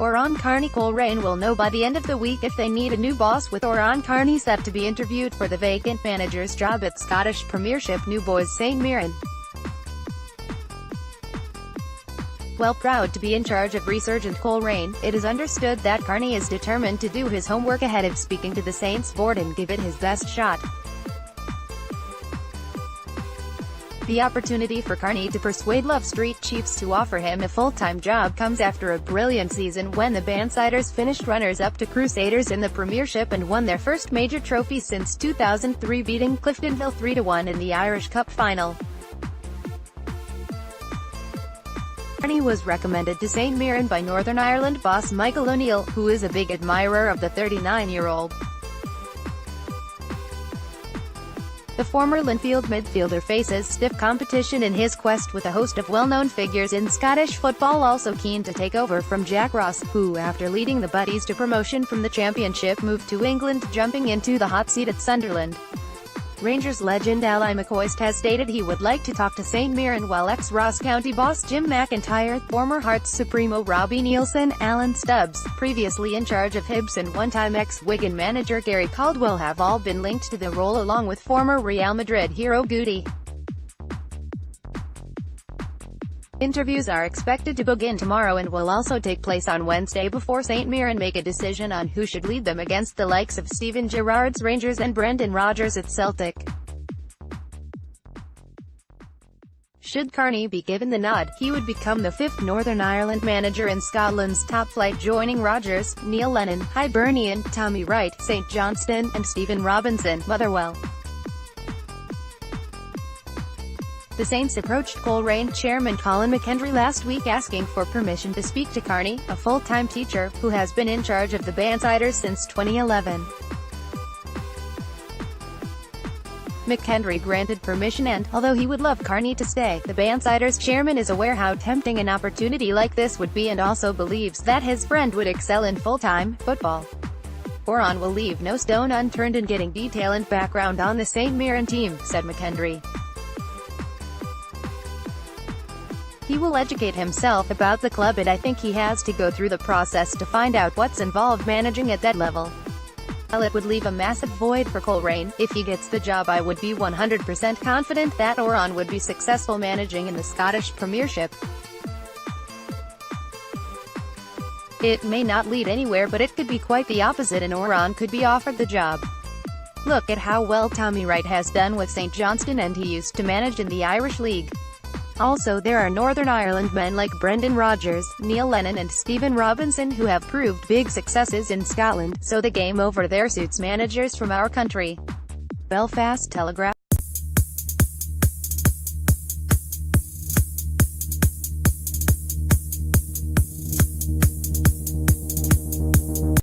Oran Kearney Coleraine will know by the end of the week if they need a new boss, with Oran Kearney set to be interviewed for the vacant manager's job at Scottish Premiership new boys St Mirren. While proud to be in charge of resurgent Coleraine, it is understood that Kearney is determined to do his homework ahead of speaking to the Saints board and give it his best shot. The opportunity for Kearney to persuade Love Street Chiefs to offer him a full-time job comes after a brilliant season when the Bandsiders finished runners-up to Crusaders in the Premiership and won their first major trophy since 2003, beating Cliftonville 3-1 in the Irish Cup final. Kearney was recommended to St Mirren by Northern Ireland boss Michael O'Neill, who is a big admirer of the 39-year-old. The former Linfield midfielder faces stiff competition in his quest with a host of well-known figures in Scottish football also keen to take over from Jack Ross, who, after leading the Buddies to promotion from the Championship, moved to England, jumping into the hot seat at Sunderland. Rangers legend Ally McCoist has stated he would like to talk to St Mirren, while ex-Ross County boss Jim McIntyre, former Hearts Supremo Robbie Neilson, Alan Stubbs, previously in charge of Hibs, and one-time ex-Wigan manager Gary Caldwell have all been linked to the role, along with former Real Madrid hero Goody. Interviews are expected to begin tomorrow and will also take place on Wednesday before St Mirren make a decision on who should lead them against the likes of Steven Gerrard's Rangers and Brendan Rodgers at Celtic. Should Kearney be given the nod, he would become the fifth Northern Ireland manager in Scotland's top flight, joining Rodgers, Neil Lennon, Hibernian, Tommy Wright, St Johnstone, and Stephen Robinson, Motherwell. The Saints approached Coleraine chairman Colin McKendry last week asking for permission to speak to Kearney, a full-time teacher, who has been in charge of the Bandsiders since 2011. McKendry granted permission and, although he would love Kearney to stay, the Bandsiders chairman is aware how tempting an opportunity like this would be and also believes that his friend would excel in full-time football. Oran will leave no stone unturned in getting detail and background on the St Mirren team, said McKendry. He will educate himself about the club, and I think he has to go through the process to find out what's involved managing at that level. While it would leave a massive void for Coleraine, if he gets the job, I would be 100% confident that Oran would be successful managing in the Scottish Premiership. It may not lead anywhere, but it could be quite the opposite and Oran could be offered the job. Look at how well Tommy Wright has done with St Johnstone, and he used to manage in the Irish League. Also, there are Northern Ireland men like Brendan Rodgers, Neil Lennon and Stephen Robinson who have proved big successes in Scotland, so the game over there suits managers from our country. Belfast Telegraph.